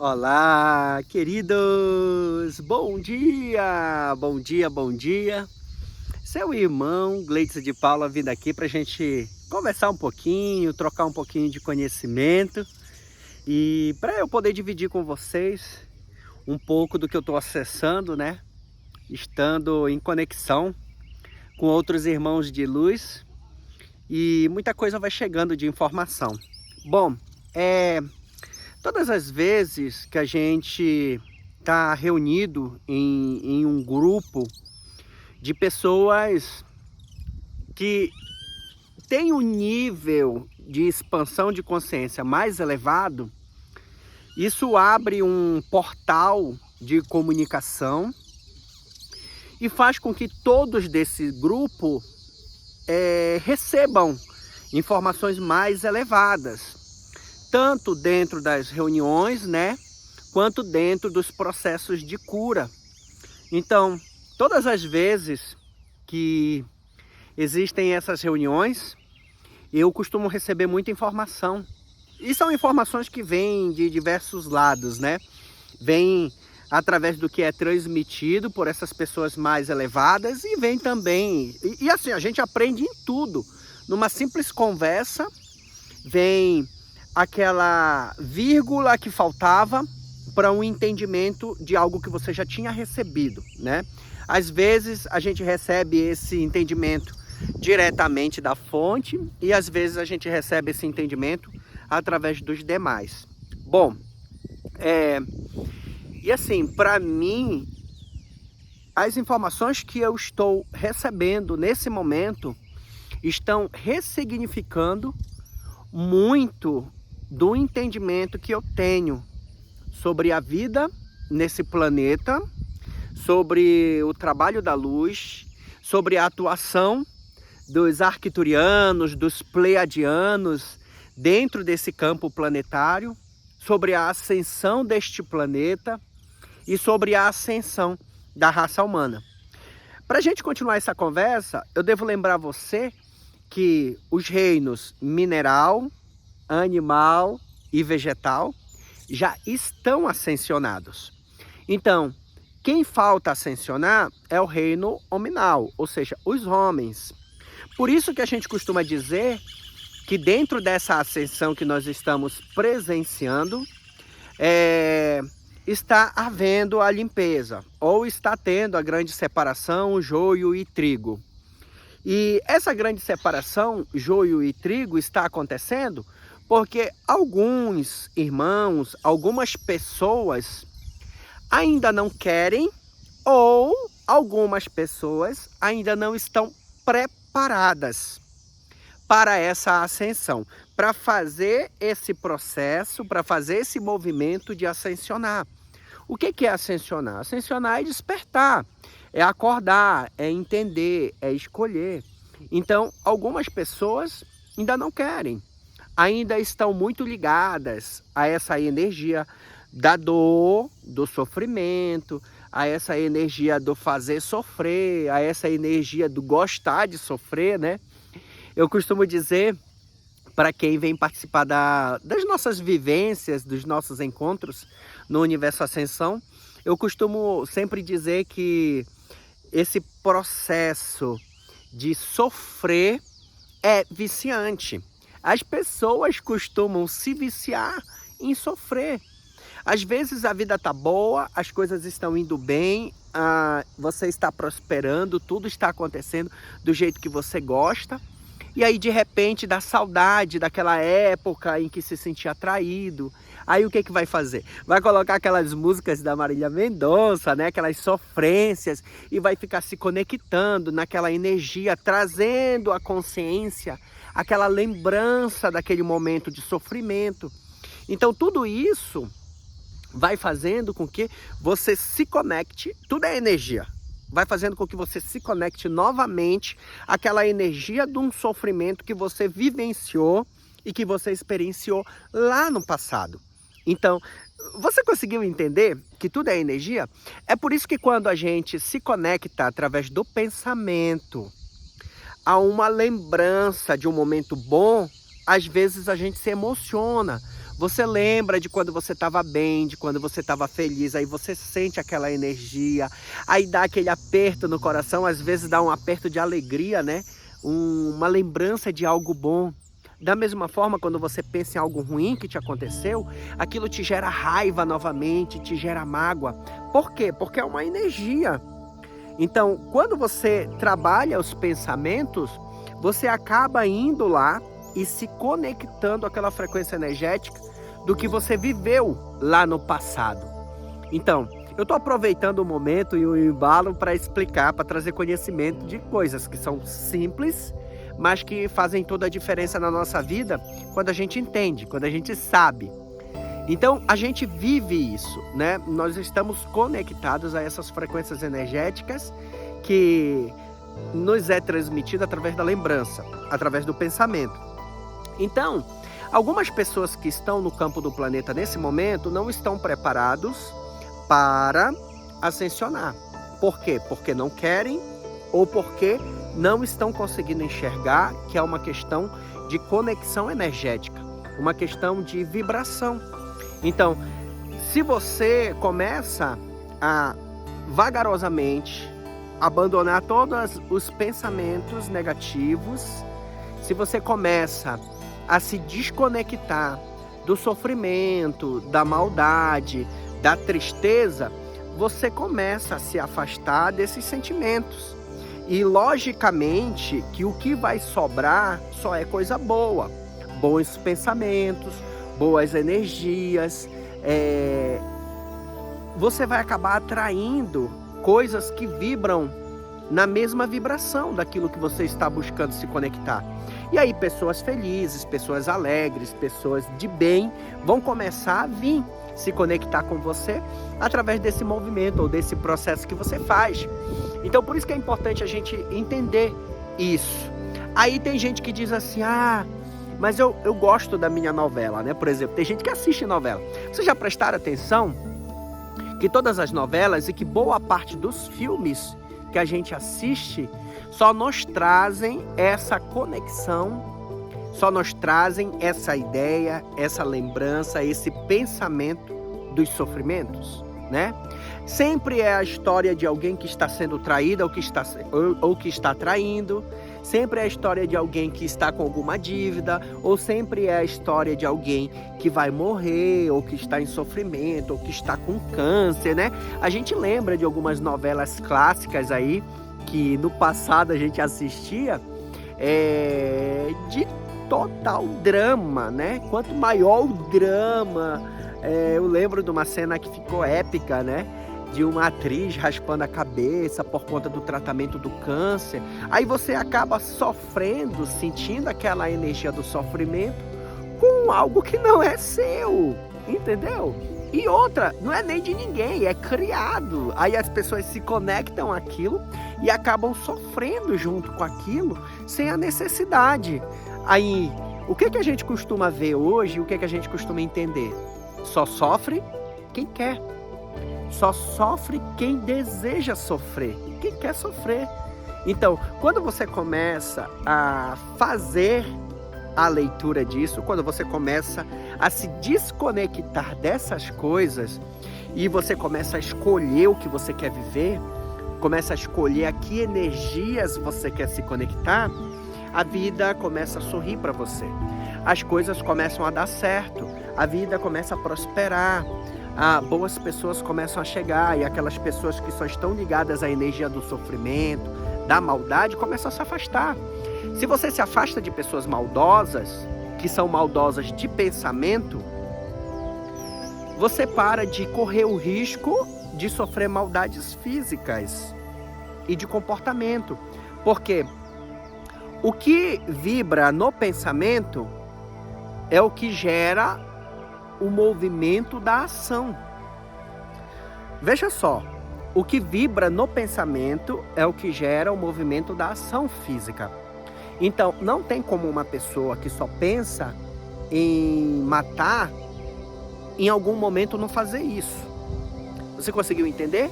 Olá, queridos! Bom dia! Bom dia, bom dia! Seu irmão Gleidson de Paula vindo aqui para a gente conversar um pouquinho, trocar um pouquinho de conhecimento e para eu poder dividir com vocês um pouco do que eu estou acessando, né? Estando em conexão com outros irmãos de luz e muita coisa vai chegando de informação. Bom, todas as vezes que a gente está reunido em um grupo de pessoas que têm um nível de expansão de consciência mais elevado, isso abre um portal de comunicação e faz com que todos desse grupo recebam informações mais elevadas, tanto dentro das reuniões, né, quanto dentro dos processos de cura. Então, todas as vezes que existem essas reuniões, eu costumo receber muita informação. E são informações que vêm de diversos lados, né? Vêm através do que é transmitido por essas pessoas mais elevadas e vem também... E assim, a gente aprende em tudo. Numa simples conversa, vem aquela vírgula que faltava para um entendimento de algo que você já tinha recebido, né? Às vezes a gente recebe esse entendimento diretamente da fonte e às vezes a gente recebe esse entendimento através dos demais. Bom, e assim, para mim, as informações que eu estou recebendo nesse momento estão ressignificando muito do entendimento que eu tenho sobre a vida nesse planeta, sobre o trabalho da luz, sobre a atuação dos arcturianos, dos pleiadianos dentro desse campo planetário, sobre a ascensão deste planeta e sobre a ascensão da raça humana. Para a gente continuar essa conversa, eu devo lembrar você que os reinos mineral, animal e vegetal já estão ascensionados. Então, quem falta ascensionar é o reino hominal, ou seja, os homens. Por isso que a gente costuma dizer que dentro dessa ascensão que nós estamos presenciando, está havendo a limpeza, ou está tendo a grande separação, joio e trigo. E essa grande separação, joio e trigo, está acontecendo porque alguns irmãos, algumas pessoas ainda não querem ou algumas pessoas ainda não estão preparadas para essa ascensão, para fazer esse processo, para fazer esse movimento de ascensionar. O que é ascensionar? Ascensionar é despertar, é acordar, é entender, é escolher. Então, algumas pessoas ainda não querem, ainda estão muito ligadas a essa energia da dor, do sofrimento, a essa energia do fazer sofrer, a essa energia do gostar de sofrer, né? Eu costumo dizer para quem vem participar das nossas vivências, dos nossos encontros no Universo Ascensão, eu costumo sempre dizer que esse processo de sofrer é viciante. As pessoas costumam se viciar em sofrer. Às vezes a vida está boa, as coisas estão indo bem, você está prosperando, tudo está acontecendo do jeito que você gosta. E aí de repente dá saudade daquela época em que se sentia atraído. Aí o que vai fazer? Vai colocar aquelas músicas da Marília Mendonça, né? Aquelas sofrências, e vai ficar se conectando naquela energia, trazendo a consciência, aquela lembrança daquele momento de sofrimento. Então tudo isso vai fazendo com que você se conecte, tudo é energia. Vai fazendo com que você se conecte novamente àquela energia de um sofrimento que você vivenciou e que você experienciou lá no passado. Então, você conseguiu entender que tudo é energia? É por isso que quando a gente se conecta através do pensamento a uma lembrança de um momento bom, às vezes a gente se emociona. Você lembra de quando você estava bem, de quando você estava feliz, aí você sente aquela energia, aí dá aquele aperto no coração, às vezes dá um aperto de alegria, né? Uma lembrança de algo bom. Da mesma forma, quando você pensa em algo ruim que te aconteceu, aquilo te gera raiva novamente, te gera mágoa. Por quê? Porque é uma energia. Então, quando você trabalha os pensamentos, você acaba indo lá e se conectando àquela frequência energética do que você viveu lá no passado. Então, eu estou aproveitando o momento e o embalo para explicar, para trazer conhecimento de coisas que são simples, mas que fazem toda a diferença na nossa vida quando a gente entende, quando a gente sabe. Então, a gente vive isso, né? Nós estamos conectados a essas frequências energéticas que nos é transmitida através da lembrança, através do pensamento. Então, algumas pessoas que estão no campo do planeta nesse momento não estão preparados para ascensionar. Por quê? Porque não querem ou porque não estão conseguindo enxergar que é uma questão de conexão energética, uma questão de vibração. Então, se você começa a vagarosamente abandonar todos os pensamentos negativos, se você começa a se desconectar do sofrimento, da maldade, da tristeza, você começa a se afastar desses sentimentos. E logicamente que o que vai sobrar só é coisa boa, bons pensamentos, boas energias. Você vai acabar atraindo coisas que vibram na mesma vibração daquilo que você está buscando se conectar. E aí pessoas felizes, pessoas alegres, pessoas de bem vão começar a vir se conectar com você através desse movimento ou desse processo que você faz. Então por isso que é importante a gente entender isso. Aí tem gente que diz assim, mas eu gosto da minha novela, né? Por exemplo, tem gente que assiste novela. Vocês já prestaram atenção que todas as novelas e que boa parte dos filmes que a gente assiste só nos trazem essa conexão, só nos trazem essa ideia, essa lembrança, esse pensamento dos sofrimentos, né? Sempre é a história de alguém que está sendo traído ou que está traindo, sempre é a história de alguém que está com alguma dívida, ou sempre é a história de alguém que vai morrer, ou que está em sofrimento, ou que está com câncer, né? A gente lembra de algumas novelas clássicas aí, que no passado a gente assistia, de total drama, né? Quanto maior o drama, eu lembro de uma cena que ficou épica, né? De uma atriz raspando a cabeça por conta do tratamento do câncer. Aí você acaba sofrendo, sentindo aquela energia do sofrimento com algo que não é seu, entendeu? E outra, não é nem de ninguém, é criado. Aí as pessoas se conectam àquilo e acabam sofrendo junto com aquilo sem a necessidade. Aí, o que a gente costuma ver hoje, o que a gente costuma entender? Só sofre quem quer. Só sofre quem deseja sofrer, quem quer sofrer. Então, quando você começa a fazer a leitura disso, quando você começa a se desconectar dessas coisas e você começa a escolher o que você quer viver, começa a escolher a que energias você quer se conectar, a vida começa a sorrir para você. As coisas começam a dar certo, a vida começa a prosperar. Boas pessoas começam a chegar e aquelas pessoas que só estão ligadas à energia do sofrimento, da maldade, começam a se afastar. Se você se afasta de pessoas maldosas, que são maldosas de pensamento, você para de correr o risco de sofrer maldades físicas e de comportamento. Porque o que vibra no pensamento é o que gera o movimento da ação. Veja só, o que vibra no pensamento é o que gera o movimento da ação física. Então, não tem como uma pessoa que só pensa em matar, em algum momento não fazer isso. Você conseguiu entender?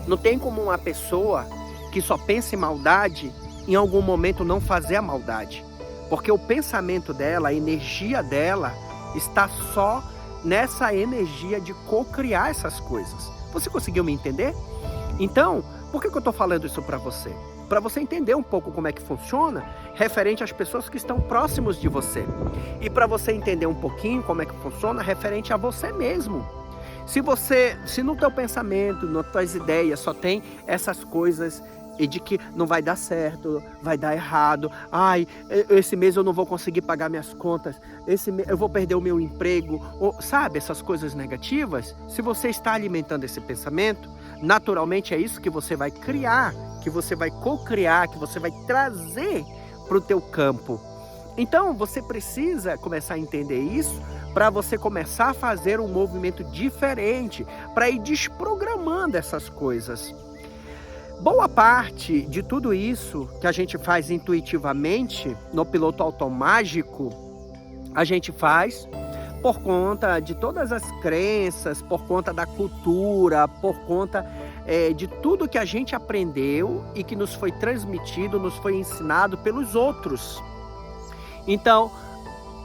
Não tem como uma pessoa que só pensa em maldade, em algum momento não fazer a maldade. Porque o pensamento dela, a energia dela, está só nessa energia de co-criar essas coisas. Você conseguiu me entender? Então, por que eu estou falando isso para você? Para você entender um pouco como é que funciona, referente às pessoas que estão próximos de você. E para você entender um pouquinho como é que funciona, referente a você mesmo. Se no teu pensamento, nas tuas ideias, só tem essas coisas e de que não vai dar certo, vai dar errado, ai, esse mês eu não vou conseguir pagar minhas contas, esse mês eu vou perder o meu emprego, ou, sabe, essas coisas negativas, se você está alimentando esse pensamento, naturalmente é isso que você vai criar, que você vai co-criar, que você vai trazer para o teu campo. Então você precisa começar a entender isso para você começar a fazer um movimento diferente, para ir desprogramando essas coisas. Boa parte de tudo isso que a gente faz intuitivamente no piloto automático, a gente faz por conta de todas as crenças, por conta da cultura, por conta de tudo que a gente aprendeu e que nos foi transmitido, nos foi ensinado pelos outros. Então,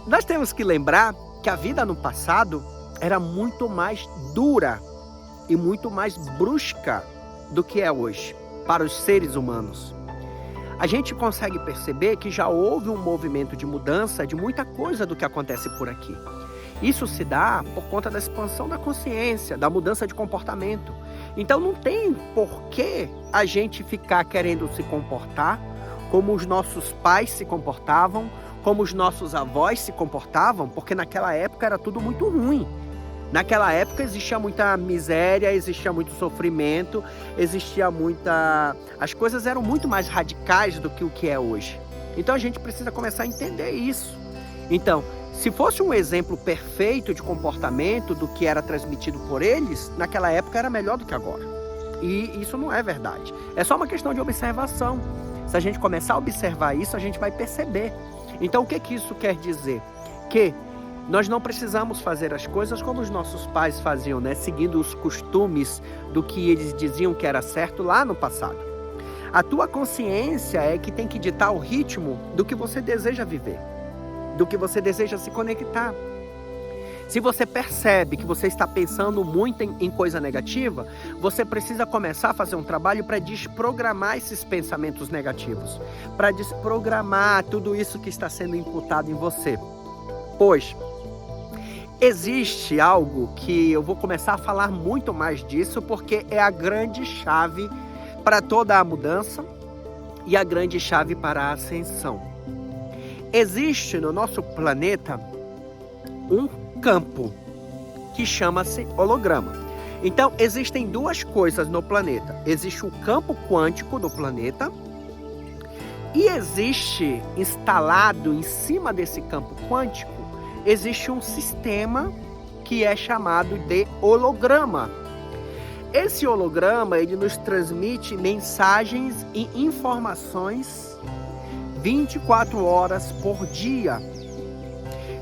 nós temos que lembrar que a vida no passado era muito mais dura e muito mais brusca do que é hoje para os seres humanos. A gente consegue perceber que já houve um movimento de mudança de muita coisa do que acontece por aqui. Isso se dá por conta da expansão da consciência, da mudança de comportamento. Então não tem por que a gente ficar querendo se comportar como os nossos pais se comportavam, como os nossos avós se comportavam, porque naquela época era tudo muito ruim. Naquela época existia muita miséria, existia muito sofrimento, existia muita... As coisas eram muito mais radicais do que o que é hoje. Então a gente precisa começar a entender isso. Então, se fosse um exemplo perfeito de comportamento do que era transmitido por eles, naquela época era melhor do que agora. E isso não é verdade. É só uma questão de observação. Se a gente começar a observar isso, a gente vai perceber. Então o que isso quer dizer? Que nós não precisamos fazer as coisas como os nossos pais faziam, né? Seguindo os costumes do que eles diziam que era certo lá no passado. A tua consciência é que tem que ditar o ritmo do que você deseja viver, do que você deseja se conectar. Se você percebe que você está pensando muito em coisa negativa, você precisa começar a fazer um trabalho para desprogramar esses pensamentos negativos, para desprogramar tudo isso que está sendo imputado em você. Pois existe algo que eu vou começar a falar muito mais disso, porque é a grande chave para toda a mudança e a grande chave para a ascensão. Existe no nosso planeta um campo que chama-se holograma. Então, existem duas coisas no planeta. Existe o campo quântico do planeta e existe, instalado em cima desse campo quântico, existe um sistema que é chamado de holograma. Esse holograma, ele nos transmite mensagens e informações 24 horas por dia.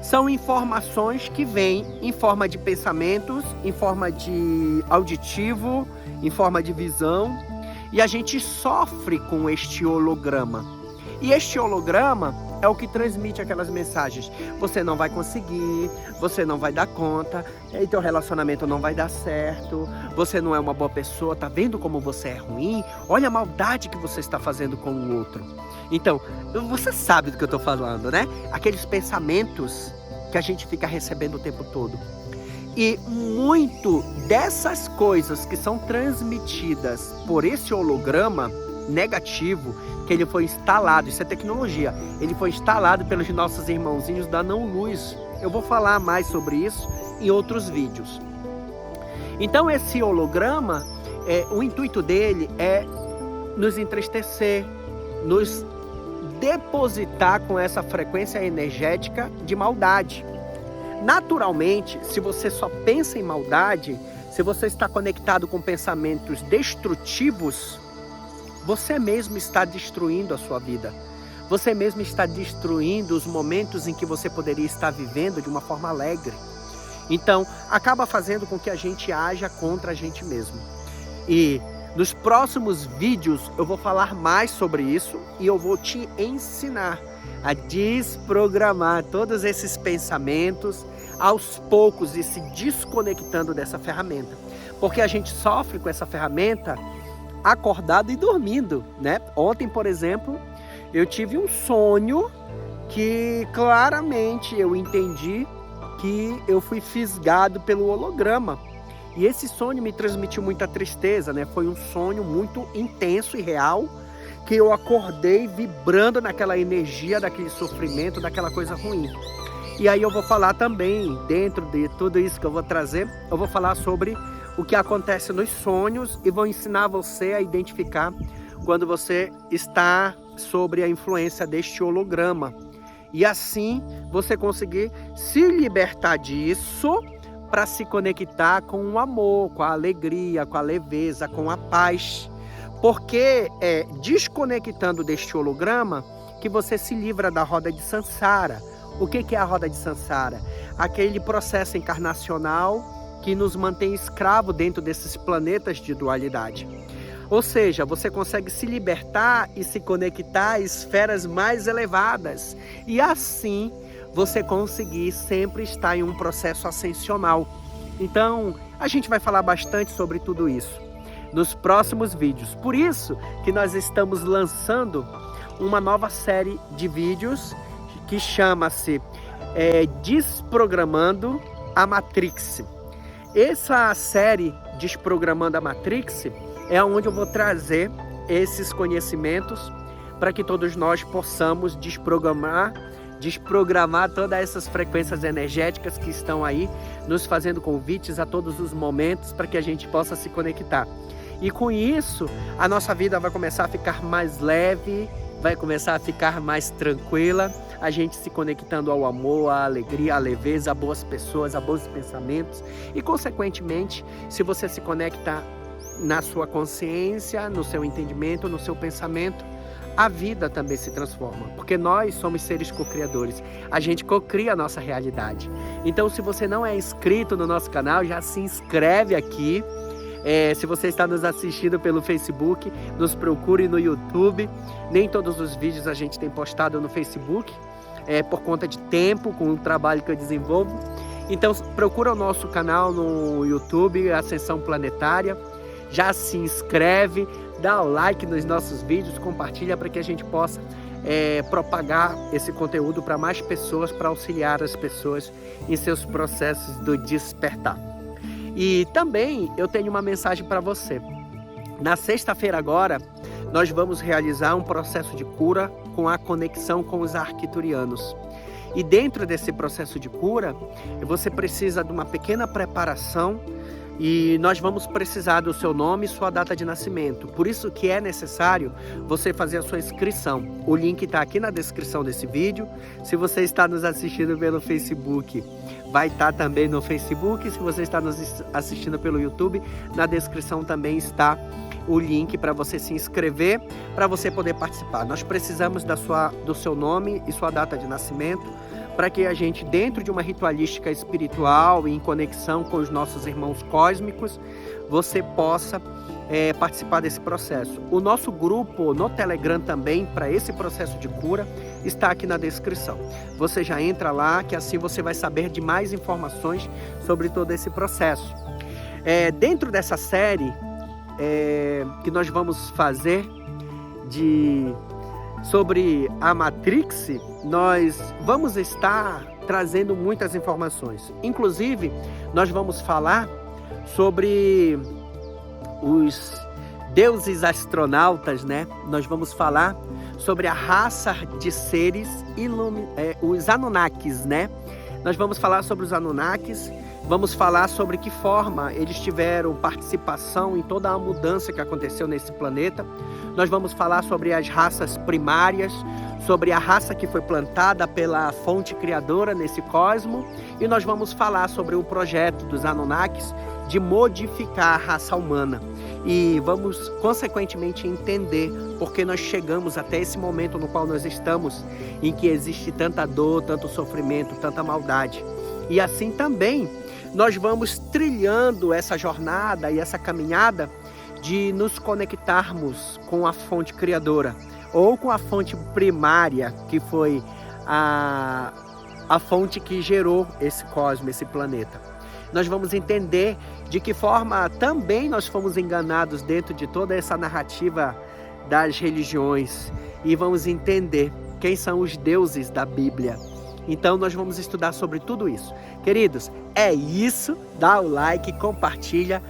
São informações que vêm em forma de pensamentos, em forma de auditivo, em forma de visão, e a gente sofre com este holograma. E este holograma é o que transmite aquelas mensagens. Você não vai conseguir, você não vai dar conta, e teu relacionamento não vai dar certo, você não é uma boa pessoa, tá vendo como você é ruim? Olha a maldade que você está fazendo com o outro. Então, você sabe do que eu estou falando, né? Aqueles pensamentos que a gente fica recebendo o tempo todo. E muito dessas coisas que são transmitidas por esse holograma negativo, que ele foi instalado, isso é tecnologia, ele foi instalado pelos nossos irmãozinhos da Não Luz. Eu vou falar mais sobre isso em outros vídeos. Então esse holograma, o intuito dele é nos entristecer, nos depositar com essa frequência energética de maldade. Naturalmente, se você só pensa em maldade, se você está conectado com pensamentos destrutivos, você mesmo está destruindo a sua vida. Você mesmo está destruindo os momentos em que você poderia estar vivendo de uma forma alegre. Então, acaba fazendo com que a gente haja contra a gente mesmo. E nos próximos vídeos eu vou falar mais sobre isso e eu vou te ensinar a desprogramar todos esses pensamentos, aos poucos ir se desconectando dessa ferramenta. Porque a gente sofre com essa ferramenta acordado e dormindo, né? Ontem, por exemplo, eu tive um sonho que claramente eu entendi que eu fui fisgado pelo holograma. E esse sonho me transmitiu muita tristeza, né? Foi um sonho muito intenso e real, que eu acordei vibrando naquela energia, daquele sofrimento, daquela coisa ruim. E aí eu vou falar também, dentro de tudo isso que eu vou trazer, eu vou falar sobre o que acontece nos sonhos e vou ensinar você a identificar quando você está sobre a influência deste holograma. E assim você conseguir se libertar disso para se conectar com o amor, com a alegria, com a leveza, com a paz. Porque é desconectando deste holograma que você se livra da roda de Sansara. O que é a roda de Sansara? Aquele processo encarnacional que nos mantém escravo dentro desses planetas de dualidade. Ou seja, você consegue se libertar e se conectar a esferas mais elevadas. E assim você conseguir sempre estar em um processo ascensional. Então, a gente vai falar bastante sobre tudo isso nos próximos vídeos. Por isso que nós estamos lançando uma nova série de vídeos que chama-se Desprogramando a Matrix. Essa série Desprogramando a Matrix é onde eu vou trazer esses conhecimentos para que todos nós possamos desprogramar todas essas frequências energéticas que estão aí nos fazendo convites a todos os momentos para que a gente possa se conectar. E com isso, a nossa vida vai começar a ficar mais leve, vai começar a ficar mais tranquila, a gente se conectando ao amor, à alegria, à leveza, a boas pessoas, a bons pensamentos. E, consequentemente, se você se conecta na sua consciência, no seu entendimento, no seu pensamento, a vida também se transforma, porque nós somos seres co-criadores, a gente co-cria a nossa realidade. Então, se você não é inscrito no nosso canal, já se inscreve aqui. Se você está nos assistindo pelo Facebook, nos procure no YouTube. Nem todos os vídeos a gente tem postado no Facebook, por conta de tempo, com o trabalho que eu desenvolvo. Então procura o nosso canal no YouTube, Ascensão Planetária. Já se inscreve, dá o like nos nossos vídeos, compartilha para que a gente possa propagar esse conteúdo para mais pessoas, para auxiliar as pessoas em seus processos do despertar. E também eu tenho uma mensagem para você. Na sexta-feira agora, nós vamos realizar um processo de cura com a conexão com os arcturianos. E dentro desse processo de cura, você precisa de uma pequena preparação e nós vamos precisar do seu nome e sua data de nascimento. Por isso que é necessário você fazer a sua inscrição. O link está aqui na descrição desse vídeo. Se você está nos assistindo pelo Facebook, vai estar também no Facebook. Se você está nos assistindo pelo YouTube, na descrição também está o link para você se inscrever, para você poder participar. Nós precisamos do seu nome e sua data de nascimento, para que a gente, dentro de uma ritualística espiritual e em conexão com os nossos irmãos cósmicos, você possa participar desse processo. O nosso grupo no Telegram também, para esse processo de cura, está aqui na descrição. Você já entra lá, que assim você vai saber de mais informações sobre todo esse processo. Dentro dessa série que nós vamos fazer sobre a Matrix, nós vamos estar trazendo muitas informações. Inclusive, nós vamos falar sobre os deuses astronautas, né? Nós vamos falar sobre a raça de seres, os Anunnakis, né? Nós vamos falar sobre os Anunnakis, vamos falar sobre que forma eles tiveram participação em toda a mudança que aconteceu nesse planeta. Nós vamos falar sobre as raças primárias, sobre a raça que foi plantada pela fonte criadora nesse cosmo. E nós vamos falar sobre o projeto dos Anunnakis de modificar a raça humana. E vamos, consequentemente, entender por que nós chegamos até esse momento no qual nós estamos, em que existe tanta dor, tanto sofrimento, tanta maldade. E assim também, nós vamos trilhando essa jornada e essa caminhada de nos conectarmos com a fonte criadora, ou com a fonte primária, que foi a fonte que gerou esse cosmos, esse planeta. Nós vamos entender de que forma também nós fomos enganados dentro de toda essa narrativa das religiões e vamos entender quem são os deuses da Bíblia. Então nós vamos estudar sobre tudo isso. Queridos, é isso. Dá o like, compartilha,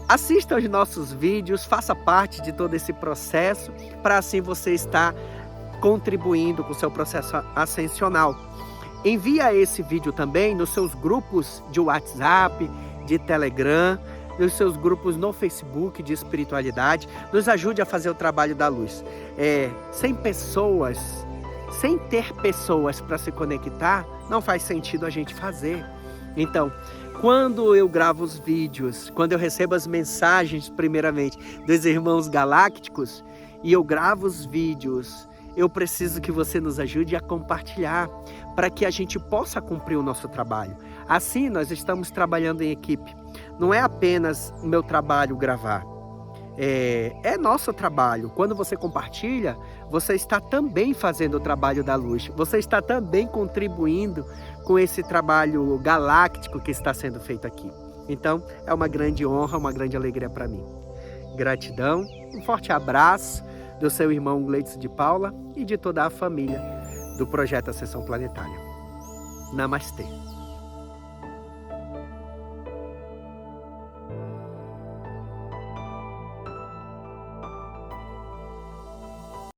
assista aos nossos vídeos, faça parte de todo esse processo, para assim você estar contribuindo com o seu processo ascensional. Envia esse vídeo também nos seus grupos de WhatsApp, de Telegram, nos seus grupos no Facebook de espiritualidade. Nos ajude a fazer o trabalho da luz. Sem ter pessoas para se conectar, não faz sentido a gente fazer. Então, quando eu gravo os vídeos, quando eu recebo as mensagens, primeiramente, dos irmãos galácticos, e eu gravo os vídeos, eu preciso que você nos ajude a compartilhar, para que a gente possa cumprir o nosso trabalho. Assim, nós estamos trabalhando em equipe. Não é apenas o meu trabalho gravar. É nosso trabalho. Quando você compartilha, você está também fazendo o trabalho da luz. Você está também contribuindo com esse trabalho galáctico que está sendo feito aqui. Então, é uma grande honra, uma grande alegria para mim. Gratidão, um forte abraço do seu irmão Gleidson de Paula e de toda a família do Projeto Ascensão Planetária. Namastê.